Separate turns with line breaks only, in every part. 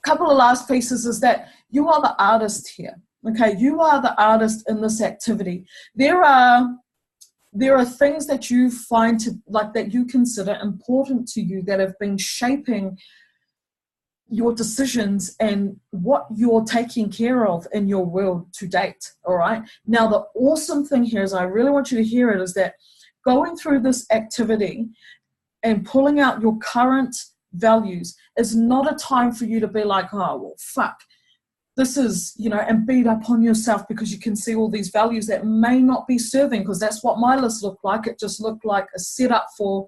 couple of last pieces is that you are the artist here. Okay, you are the artist in this activity. There are things that you find that you consider important to you that have been shaping your decisions and what you're taking care of in your world to date. All right. Now, the awesome thing here is, I really want you to hear it, is that going through this activity and pulling out your current values is not a time for you to be like, oh, well, fuck, this is, and beat up on yourself because you can see all these values that may not be serving, because that's what my list looked like. It just looked like a setup for,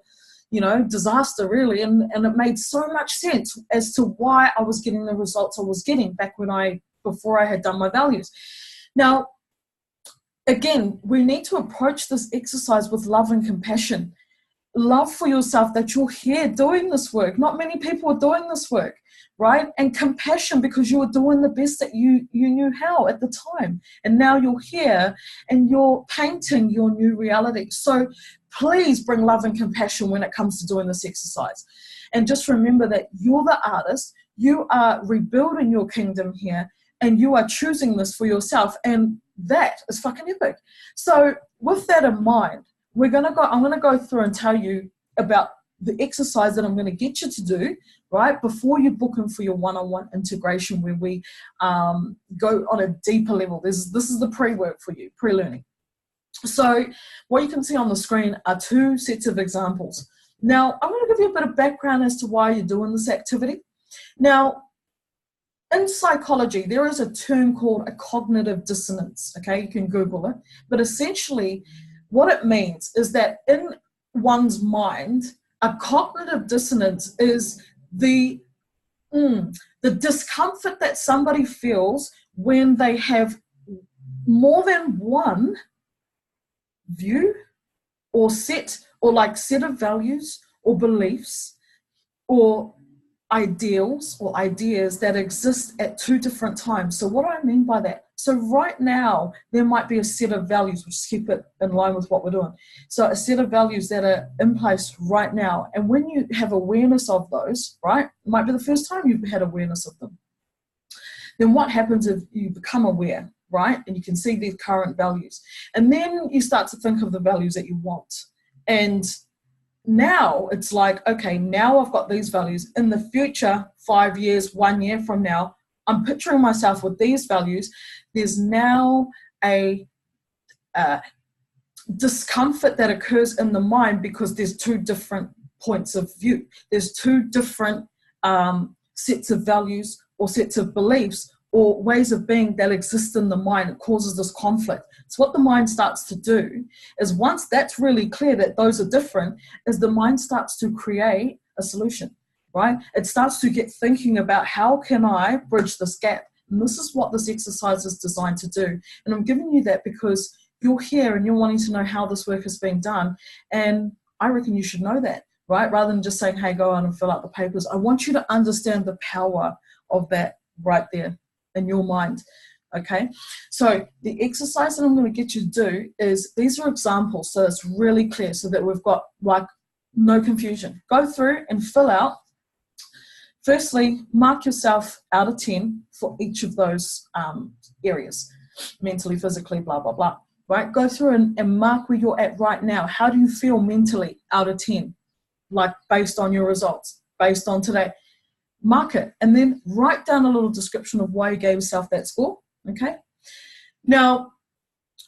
disaster, really. And it made so much sense as to why I was getting the results I was getting back before I had done my values. Now, again, we need to approach this exercise with love and compassion. Love for yourself that you're here doing this work. Not many people are doing this work, right? And compassion because you were doing the best that you knew how at the time. And now you're here and you're painting your new reality. So please bring love and compassion when it comes to doing this exercise. And just remember that you're the artist. You are rebuilding your kingdom here, and you are choosing this for yourself. And that is fucking epic. So with that in mind, I'm going to go through and tell you about the exercise that I'm going to get you to do, right, before you book in for your one-on-one integration, where we go on a deeper level. This is the pre-work for you, pre-learning. So what you can see on the screen are 2 sets of examples. Now, I'm going to give you a bit of background as to why you're doing this activity. Now, in psychology, there is a term called a cognitive dissonance, okay? You can Google it. But essentially, what it means is that in one's mind, a cognitive dissonance is the discomfort that somebody feels when they have more than one view or set of values or beliefs or ideals or ideas that exist at 2 different times. So what do I mean by that? So right now, there might be a set of values, which keep it in line with what we're doing. So a set of values that are in place right now. And when you have awareness of those, right, it might be the first time you've had awareness of them. Then what happens if you become aware, right? And you can see these current values. And then you start to think of the values that you want. And now it's like, okay, now I've got these values. In the future, 5 years, 1 year from now, I'm picturing myself with these values. There's now a discomfort that occurs in the mind because there's 2 different points of view. There's 2 different sets of values or sets of beliefs or ways of being that exist in the mind. It causes this conflict. So what the mind starts to do is, once that's really clear that those are different, is the mind starts to create a solution, right? It starts to get thinking about, how can I bridge this gap? And this is what this exercise is designed to do. And I'm giving you that because you're here and you're wanting to know how this work is being done. And I reckon you should know that, right? Rather than just saying, hey, go out and fill out the papers. I want you to understand the power of that right there in your mind, okay? So the exercise that I'm going to get you to do is, these are examples, so it's really clear, so that we've got like no confusion. Go through and fill out. Firstly, mark yourself out of 10 for each of those areas, mentally, physically, blah, blah, blah, right? Go through and mark where you're at right now. How do you feel mentally out of 10? Like, based on your results, based on today. Mark it, and then write down a little description of why you gave yourself that score, okay? Now,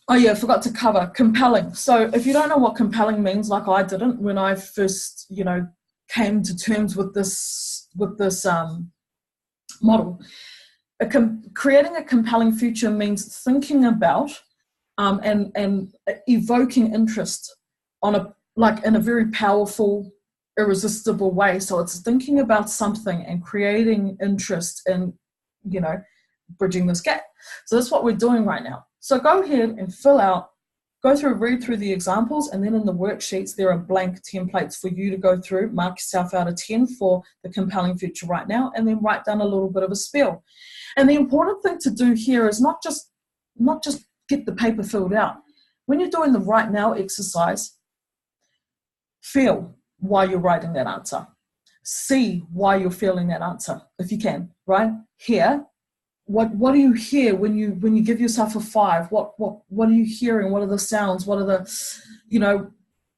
oh yeah, I forgot to cover compelling. So if you don't know what compelling means, like I didn't when I first, came to terms with this model, creating a compelling future means thinking about and evoking interest in a very powerful, irresistible way. So it's thinking about something and creating interest in, bridging this gap. So that's what we're doing right now. So go ahead and read through the examples, and then in the worksheets, there are blank templates for you to go through, mark yourself out of 10 for the compelling future right now, and then write down a little bit of a spiel. And the important thing to do here is not just get the paper filled out. When you're doing the right now exercise, feel why you're writing that answer. see why you're feeling that answer, if you can, right? Hear. What do you hear when you give yourself a 5? What are you hearing? What are the sounds? What are the,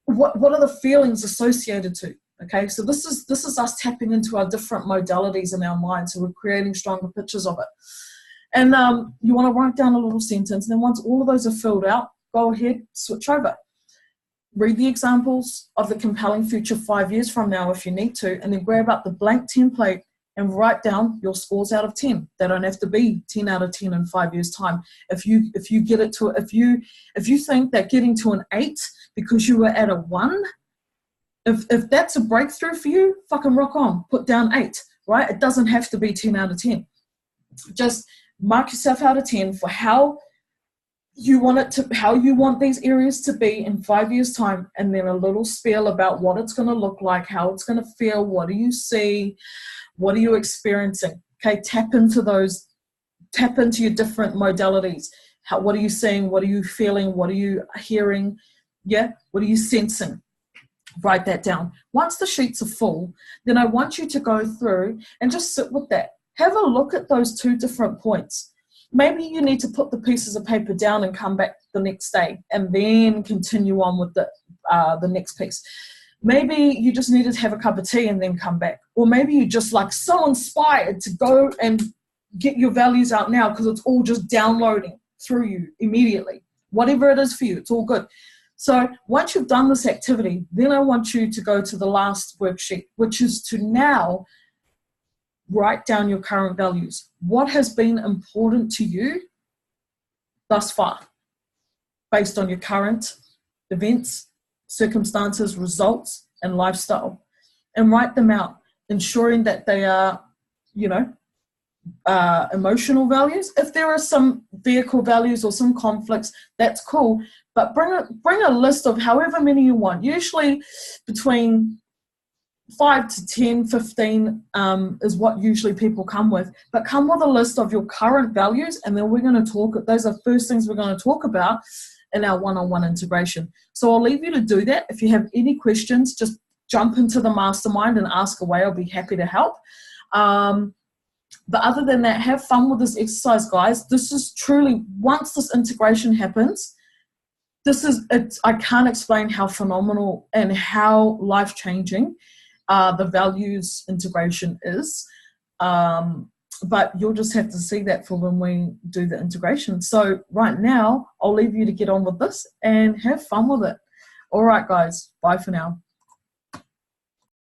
what are the feelings associated to? Okay, so this is us tapping into our different modalities in our mind. So we're creating stronger pictures of it. And you want to write down a little sentence. And then once all of those are filled out, go ahead, switch over. Read the examples of the compelling future 5 years from now if you need to, and then grab up the blank template and write down your scores out of 10. They don't have to be 10 out of 10 in 5 years' time. If you get it to, if you think that getting to an 8 because you were at a 1, if that's a breakthrough for you, fucking rock on. Put down 8, right? It doesn't have to be 10 out of 10. Just mark yourself out of 10 for how you want these areas to be in 5 years' time, and then a little spiel about what it's going to look like, how it's going to feel, what do you see, what are you experiencing? Okay, tap into your different modalities. What are you seeing? What are you feeling? What are you hearing? Yeah, what are you sensing? Write that down. Once the sheets are full, then I want you to go through and just sit with that. Have a look at those 2 different points. Maybe you need to put the pieces of paper down and come back the next day and then continue on with the next piece. Maybe you just needed to have a cup of tea and then come back. Or maybe you're just like so inspired to go and get your values out now because it's all just downloading through you immediately. Whatever it is for you, it's all good. So once you've done this activity, then I want you to go to the last worksheet, which is to now write down your current values. What has been important to you thus far based on your current events, circumstances, results, and lifestyle, and write them out, ensuring that they are, emotional values. If there are some vehicle values or some conflicts, that's cool, but bring a list of however many you want, usually between 5 to 10, 15 is what usually people come with, but come with a list of your current values, and then we're going to talk, those are the first things we're going to talk about in our one-on-one integration. So I'll leave you to do that. If you have any questions, just jump into the mastermind and ask away. I'll be happy to help. But other than that, have fun with this exercise, guys. This is truly, once this integration happens, I can't explain how phenomenal and how life-changing the values integration is. But you'll just have to see that for when we do the integration. So right now, I'll leave you to get on with this and have fun with it. All right, guys. Bye for now.